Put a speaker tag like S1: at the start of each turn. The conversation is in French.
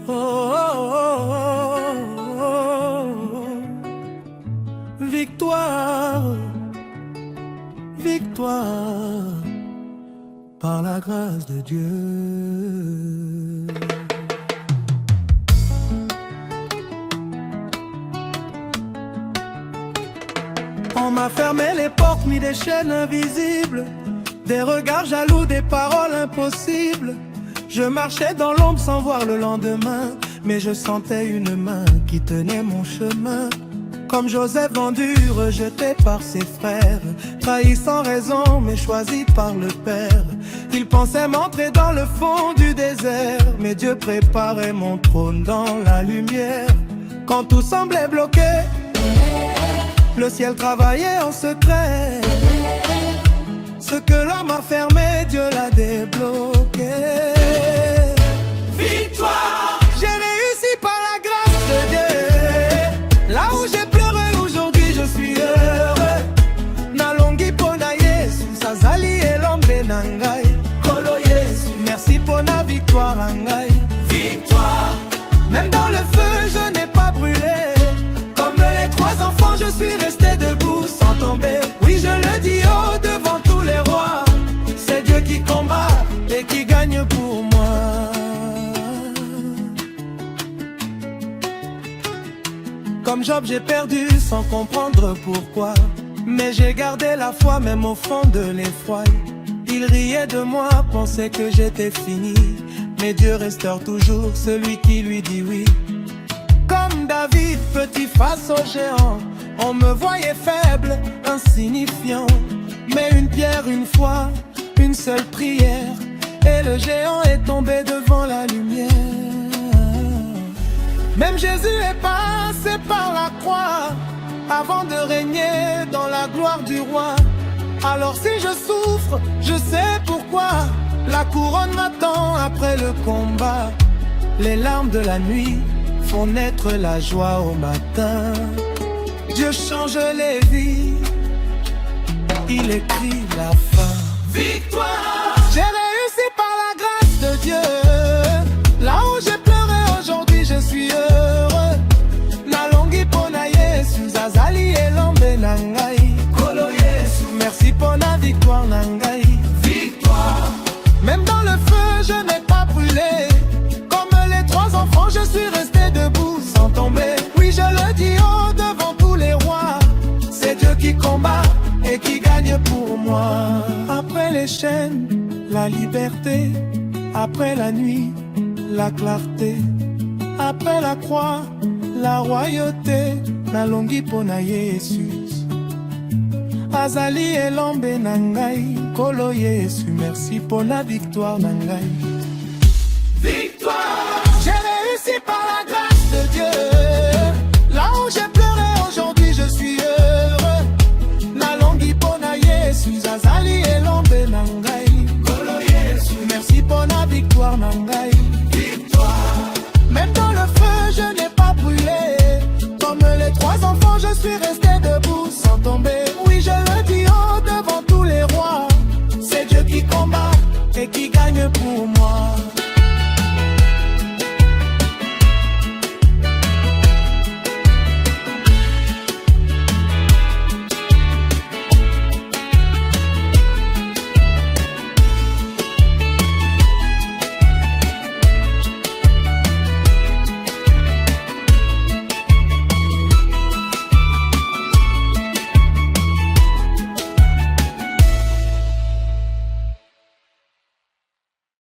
S1: Oh, oh, oh, oh, oh. Victoire, victoire, par la grâce de Dieu. On m'a fermé les portes, mis des chaînes invisibles, des regards jaloux, des paroles impossibles. Je marchais dans l'ombre sans voir le lendemain, mais je sentais une main qui tenait mon chemin. Comme Joseph vendu, rejeté par ses frères, trahi sans raison, mais choisi par le Père. Il pensait m'entrer dans le fond du désert, mais Dieu préparait mon trône dans la lumière. Quand tout semblait bloqué, le ciel travaillait en secret. Ce que l'homme a fermé, Dieu l'a débloqué. Victoire! J'ai réussi par la grâce de Dieu. Là où j'ai pleuré, aujourd'hui je suis heureux. Nalongi pona Yesu, Sazali elombe nangai. Kolo Yesu, merci pour la victoire nangai. Victoire! Même dans le feu, je n'ai pas brûlé. Comme les trois enfants, je suis resté debout sans tomber. Oui, je le dis haut devant tous les rois. C'est Dieu qui combat et qui gagne pour moi. Comme Job, j'ai perdu sans comprendre pourquoi. Mais j'ai gardé la foi même au fond de l'effroi. Il riait de moi, pensait que j'étais fini. Mais Dieu restaure toujours celui qui lui dit oui. Comme David, petit face au géant, on me voyait faible, insignifiant. Mais une pierre, une foi, une seule prière, et le géant est tombé devant la lumière. Même Jésus est passé par la croix, avant de régner dans la gloire du roi. Alors si je souffre, je sais pourquoi. La couronne m'attend après le combat. Les larmes de la nuit font naître la joie au matin. Dieu change les vies, il écrit la fin. Victoire! J'ai réussi par la grâce de Dieu. Là où j'ai pleuré, aujourd'hui je suis heureux. Nalongi pona Yesu, Zazali elombe nangai. Kolo Yesu, merci pour la victoire nangai. Victoire! Même dans le feu, je n'ai pas brûlé. Comme les trois enfants, je suis resté debout sans tomber. Oui, je le dis haut devant tous les rois. C'est Dieu qui combat et qui gagne pour moi. Après les chaînes, la liberté. Après la nuit, la clarté. Après la croix, la royauté. Nalongi pona Yesu, Azali elombe nangai. Kolo Yesu, merci pour la victoire nangai. Victoire! J'ai réussi par la grâce de Dieu. Là où j'ai pleuré, aujourd'hui je suis heureux. Nalongi pona Yesu, Zazali elombe nangai. Kolo Yesu, merci pour la victoire nangai. Victoire! Même dans le feu, je n'ai pas brûlé. Comme les trois enfants, je suis resté debout sans tomber. Oui, je le dis haut devant tous les rois. C'est Dieu qui combat et qui gagne pour moi.